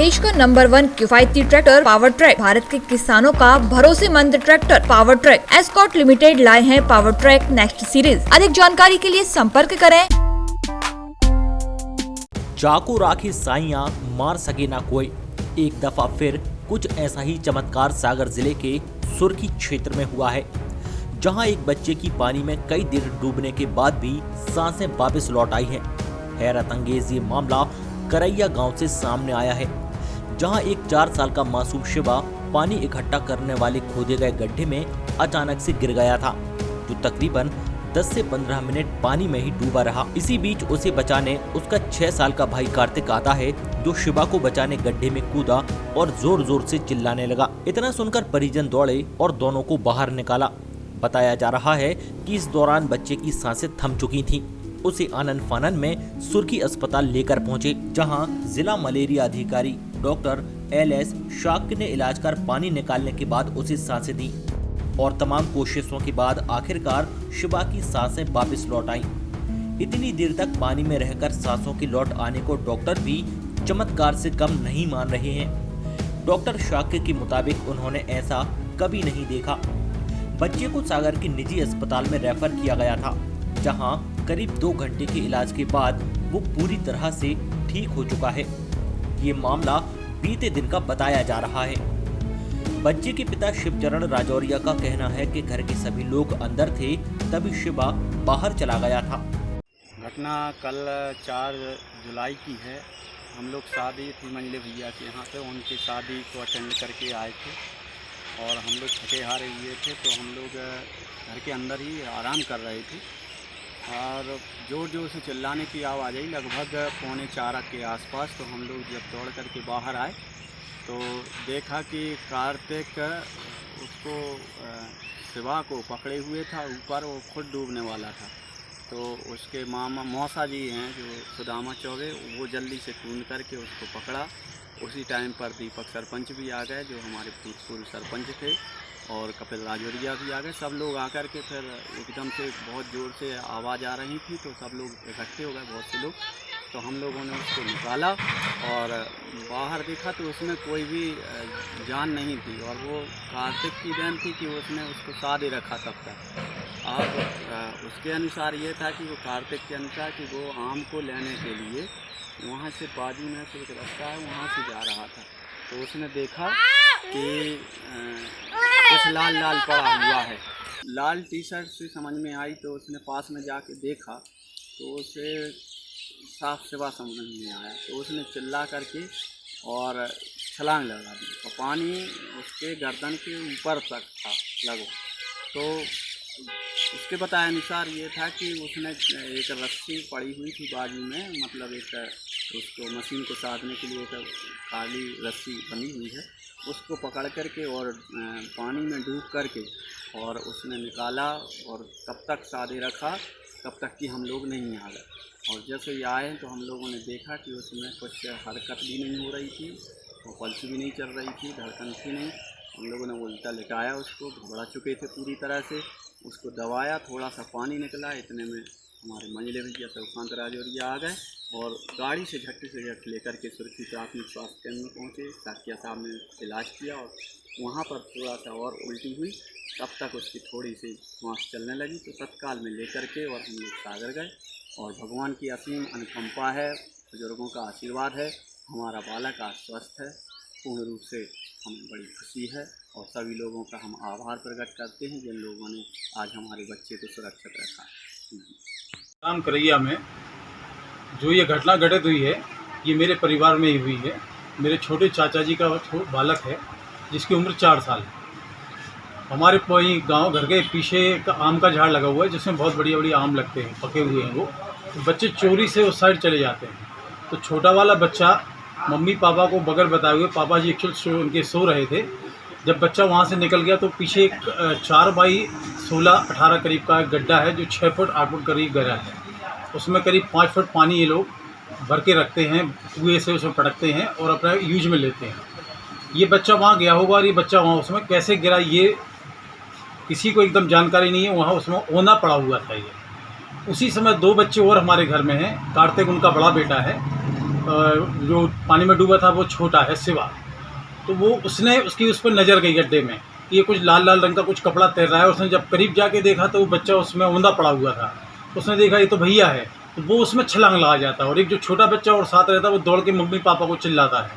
देश का नंबर 1 किफायती ट्रैक्टर पावर ट्रैक भारत के किसानों का भरोसेमंद tractor power track escort limited लाए हैं पावर ट्रैक नेक्स्ट सीरीज। अधिक जानकारी के लिए संपर्क करें। चाकू राखी साइयां मार सके ना कोई, एक दफा फिर कुछ ऐसा ही चमत्कार सागर जिले के सुर्खी क्षेत्र में हुआ है, जहां एक बच्चे की पानी में कई देर डूबने के बाद भी सांसें वापस लौट आई हैं। हैरत अंगेज ये मामला करैया गांव से सामने आया है, जहां एक 4 साल का मासूम शिवा पानी इकट्ठा करने वाले खोदे गए गड्ढे में अचानक से गिर गया था, जो तकरीबन 10 से 15 मिनट पानी में ही डूबा रहा। इसी बीच उसे बचाने उसका 6 साल का भाई कार्तिक आता है, जो शिवा को बचाने गड्ढे में कूदा और जोर जोर से चिल्लाने लगा। इतना सुनकर परिजन दौड़े और दोनों को बाहर निकाला। बताया जा रहा है कि इस दौरान बच्चे की सांसें थम चुकी थीं। उसे आनन फानन में सुर्खी अस्पताल लेकर पहुंचे, जहां जिला मलेरिया अधिकारी डॉक्टर LS शाक ने इलाज कर पानी निकालने के बाद उसे सांसें दी और तमाम कोशिशों के बाद आखिरकार शिवा की सांसें वापस लौट आईं। इतनी देर तक पानी में रहकर सांसों के लौट आने को डॉक्टर भी चमत्कार से कम नहीं मान रहे हैं। डॉक्टर शाक के मुताबिक उन्होंने ऐसा कभी नहीं देखा। बच्चे को सागर के निजी अस्पताल में रेफर किया गया था, जहां करीब 2 घंटे के इलाज के बाद वो पूरी तरह से ठीक हो चुका है। ये मामला बीते दिन का बताया जा रहा है। बच्चे के पिता शिवचरण राजौरिया का कहना है कि घर के सभी लोग अंदर थे, तभी शिवा बाहर चला गया था। घटना कल 4 जुलाई की है। हम लोग शादी थी मंजले भैया के यहाँ पे, उनकी शादी को अटेंड करके आए थे और हम लोग थके हारे हुए थे, तो हम लोग घर के अंदर ही आराम कर रहे थे और जोर जोर से चिल्लाने की आवाज़ आई। लगभग 3:45 के आसपास तो हम लोग जब दौड़ करके बाहर आए तो देखा कि कार्तिक उसको शिवा को पकड़े हुए था ऊपर, वो खुद डूबने वाला था। तो उसके मामा मौसा जी हैं जो सुदामा चौबे, वो जल्दी से कूद करके उसको पकड़ा। उसी टाइम पर दीपक सरपंच भी आ गए, जो हमारे पूर्व सरपंच थे, और कपिल राजौरिया भी आ गए। सब लोग आकर के फिर एकदम से बहुत ज़ोर से आवाज़ आ रही थी, तो सब लोग इकट्ठे हो गए, बहुत से लोग। तो हम लोगों ने उसको निकाला और बाहर देखा तो उसमें कोई भी जान नहीं थी, और वो कार्तिक की बहन थी कि उसने उसको सादे रखा तब तक। अब उसके अनुसार ये था कि वो कार्तिक के अनुसार कि वो आम को लेने के लिए वहाँ से बाजू में से एक रास्ता है, वहाँ से जा रहा था। तो उसने देखा कि कुछ लाल लाल पड़ा हुआ है। लाल टी-शर्ट से समझ में आई, तो उसने पास में जाके देखा तो उसे साफ शिवा समझ में आया। तो उसने चिल्ला करके और छलांग लगा दी, तो पानी उसके गर्दन के ऊपर तक था लगभग। तो उसके बताए अनुसार ये था कि उसने एक रस्सी पड़ी हुई थी बाजू में, मतलब एक उसको मशीन को साधने के लिए एक काली रस्सी बनी हुई है, उसको पकड़ करके और पानी में डूब करके और उसने निकाला और तब तक सादे रखा, तब तक कि हम लोग नहीं आ गए। और जैसे ही आए तो हम लोगों ने देखा कि उसमें कुछ हरकत भी नहीं हो रही थी, वो पल्स भी नहीं चल रही थी, धड़कन थी नहीं। हम लोगों ने उल्टा लिटाया उसको, घबरा चुके थे पूरी तरह से। उसको दबाया, थोड़ा सा पानी निकला, इतने में हमारे मंजले भैया सुकांत राजौरिया आ गए और गाड़ी से झट लेकर के सुर्खी प्राथमिक स्वास्थ्य केंद्र में पहुँचे। साकिया साहब ने इलाज किया और वहाँ पर थोड़ा सा और उल्टी हुई, तब तक उसकी थोड़ी सी सांस चलने लगी, तो तत्काल में लेकर के और हम लोग सागर गए। और भगवान की असीम अनुकंपा है, बुजुर्गों का आशीर्वाद है, हमारा बालक आज स्वस्थ है। पूर्ण रूप से हमें बड़ी खुशी है और सभी लोगों का हम आभार प्रकट करते हैं जिन लोगों ने आज हमारे बच्चे को सुरक्षित रखा। राम करैया में जो ये घटना घटित हुई है, ये मेरे परिवार में ही हुई है। मेरे छोटे चाचा जी का बालक है, जिसकी उम्र 4 साल है। हमारे वहीं गांव घर के पीछे एक आम का झाड़ लगा हुआ है, जिसमें बहुत बढ़िया बढ़िया आम लगते हैं, पके हुए हैं वो। तो बच्चे चोरी से उस साइड चले जाते हैं। तो छोटा वाला बच्चा मम्मी पापा को बगैर बताए हुए, पापा जी एक्चुअल उनके सो रहे थे, जब बच्चा वहाँ से निकल गया तो पीछे एक 4x16-18 करीब का एक गड्ढा है, जो 6 फुट 8 फुट करीब गहरा है। उसमें करीब 5 फुट पानी ये लोग भर के रखते हैं, कुएँ से उसमें पटकते हैं और अपना यूज में लेते हैं। ये बच्चा वहाँ गया होगा और ये बच्चा वहाँ उसमें कैसे गिरा, ये किसी को एकदम जानकारी नहीं है। वहाँ उसमें ओना पड़ा हुआ था ये। उसी समय 2 बच्चे और हमारे घर में हैं। कार्तिक उनका बड़ा बेटा है जो पानी में डूबा था वो छोटा है शिवा, तो वो उसने उसकी उस पर नज़र गई गड्ढे में, ये कुछ लाल लाल रंग का कुछ कपड़ा तैर रहा है। उसने जब करीब जाके देखा तो वो बच्चा उसमें औंधा पड़ा हुआ था। उसने देखा ये तो भैया है, तो वो उसमें छलांग लगा जाता है, और एक जो छोटा बच्चा और साथ रहता है वो दौड़ के मम्मी पापा को चिल्लाता है।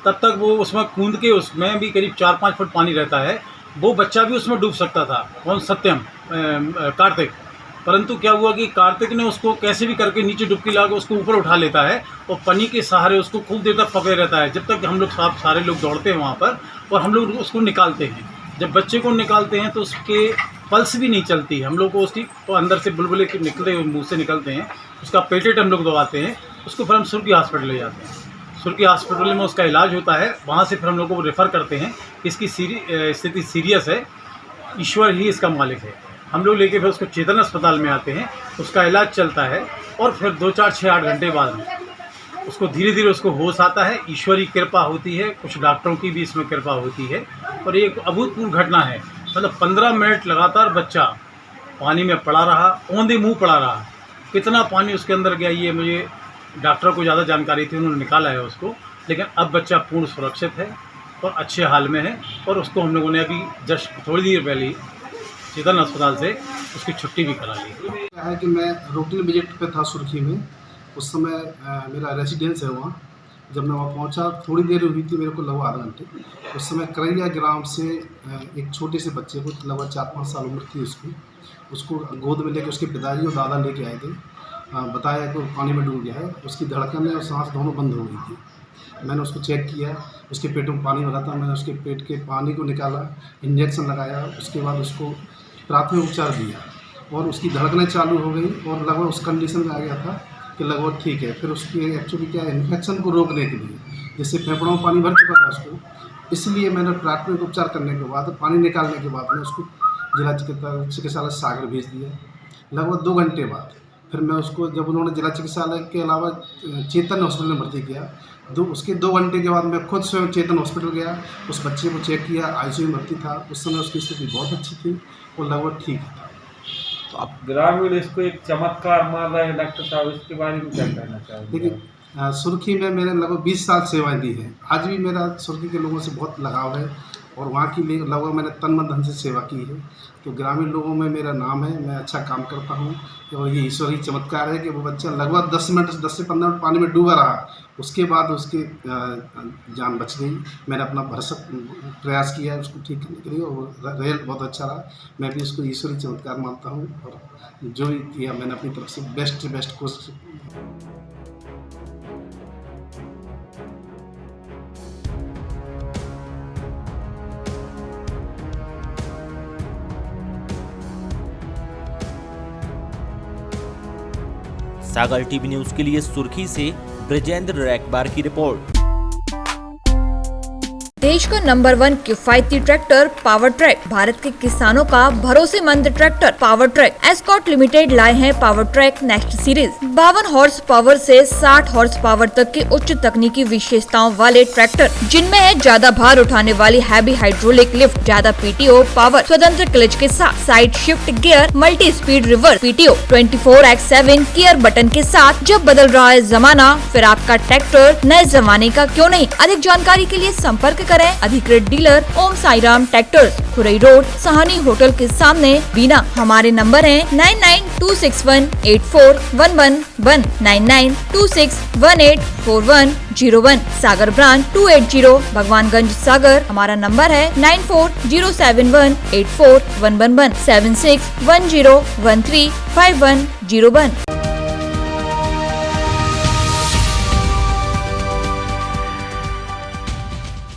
तब तक वो उसमें कूद के, उसमें भी करीब 4-5 फुट पानी रहता है, वो बच्चा भी उसमें डूब सकता था। कौन? सत्यम, कार्तिक। परंतु क्या हुआ कि कार्तिक ने उसको कैसे भी करके नीचे डुबकी लगा के उसको ऊपर उठा लेता है और पन्नी के सहारे उसको खूब देर तक पकड़े रहता है, जब तक हम लोग सारे लोग दौड़ते हैं वहाँ पर और हम लोग उसको निकालते हैं। जब बच्चे को निकालते हैं तो उसके पल्स भी नहीं चलती, हम लोग को उसकी तो अंदर से बुलबुले निकलते हुए मुँह से निकलते हैं, उसका पेटेट हम लोग दबाते हैं, उसको फिर हम सुर्खी हॉस्पिटल ले जाते हैं। सुर्खी हॉस्पिटल में उसका इलाज होता है, वहाँ से फिर हम लोग को रेफ़र करते हैं, इसकी स्थिति सीरियस है, ईश्वर ही इसका मालिक है। हम लोग लेके फिर उसको चेतन अस्पताल में आते हैं, उसका इलाज चलता है और फिर 2, 4, 6, 8 घंटे बाद में उसको धीरे धीरे उसको होश आता है। ईश्वरी कृपा होती है, कुछ डॉक्टरों की भी इसमें कृपा होती है। और ये एक अभूतपूर्व घटना है, मतलब 15 मिनट लगातार बच्चा पानी में पड़ा रहा, औंधे मुँह पड़ा रहा। कितना पानी उसके अंदर गया ये मुझे डॉक्टर को ज़्यादा जानकारी थी, उन्होंने निकाला है उसको, लेकिन अब बच्चा पूर्ण सुरक्षित है और अच्छे हाल में है। और उसको हम लोगों ने अभी जस्ट थोड़ी देर पहले चेतन अस्पताल से उसकी छुट्टी भी करा ली। क्या है कि मैं रूटीन विजिट पे था सुर्खी में, उस समय मेरा रेसिडेंस है वहाँ। जब मैं वहाँ पहुँचा थोड़ी देर हुई थी, मेरे को लगभग आधा घंटे। उस समय करैया ग्राम से एक छोटे से बच्चे को, लगभग 4-5 साल उम्र थी उसको गोद में लेके उसके पिताजी और दादा लेके आए थे। बताया कि पानी में डूब गया है, उसकी धड़कन और सांस दोनों बंद हो गई थी। मैंने उसको चेक किया, उसके पेट में पानी भरा था, मैंने उसके पेट के पानी को निकाला, इंजेक्शन लगाया, उसके बाद उसको प्राथमिक उपचार दिया और उसकी धड़कनें चालू हो गई और लगभग उस कंडीशन में आ गया था कि लगभग ठीक है। फिर उसकी एक्चुअली क्या है, इन्फेक्शन को रोकने के लिए, जैसे फेफड़ों में पानी भर चुका था उसको, इसलिए मैंने प्राथमिक उपचार करने के बाद, पानी निकालने के बाद में उसको जिला चिकित्सालय सागर भेज दिया। लगभग 2 घंटे बाद फिर मैं उसको, जब उन्होंने जिला चिकित्सालय के अलावा चेतन हॉस्पिटल में भर्ती किया, उसके 2 घंटे के बाद मैं खुद स्वयं चेतन हॉस्पिटल गया, उस बच्चे को चेक किया, आईसीयू में भर्ती था। उस समय उसकी स्थिति बहुत अच्छी थी और लगभग ठीक था। तो आप ग्रामीण इसको एक चमत्कार मान रहे हैं डॉक्टर साहब, इसके बारे में क्या कहना चाहेंगे? देखिए, सुर्खी में मैंने लगभग 20 साल सेवाएं दी हैं। आज भी मेरा सुर्खी के लोगों से बहुत लगाव है और वहाँ की लगभग मैंने तन मन धन से सेवा की है। तो ग्रामीण लोगों में मेरा नाम है, मैं अच्छा काम करता हूँ। और ये ईश्वरी चमत्कार है कि वो बच्चा लगभग 10 से 15 मिनट पानी में डूबा रहा, उसके बाद उसकी जान बच गई। मैंने अपना भरसक प्रयास किया उसको ठीक करने के लिए और रिजल्ट बहुत अच्छा रहा। मैं भी इसको ईश्वरी चमत्कार मानता हूँ और जो भी किया मैंने अपनी तरफ से बेस्ट कोशिश। सागर टीवी न्यूज के लिए सुर्खी से ब्रजेंद्र रैकबार की रिपोर्ट। देश का नंबर 1 किफायती ट्रैक्टर पावर ट्रैक, भारत के किसानों का भरोसेमंद tractor power track escort limited लाए हैं power track next series. 52 horse power से 60 हॉर्स पावर तक के उच्च तकनीकी विशेषताओं वाले ट्रैक्टर, जिनमें है ज्यादा भार उठाने वाली हैवी हाइड्रोलिक लिफ्ट, ज्यादा पीटीओ पावर, स्वतंत्र क्लच के साथ side shift gear, multi speed reverse PTO, 24/7 gear button के साथ। जब बदल रहा है जमाना, फिर आपका ट्रैक्टर नए जमाने का क्यों नहीं। अधिक जानकारी के लिए संपर्क करें अधिकृत dealer Om Sairam tractors, Khurai road, Sahani hotel के सामने, बीना। हमारे नंबर हैं 9926184111, 9926184101, सागर ब्रांच 280 भगवानगंज सागर। हमारा नंबर है 9407184111, 7610135101।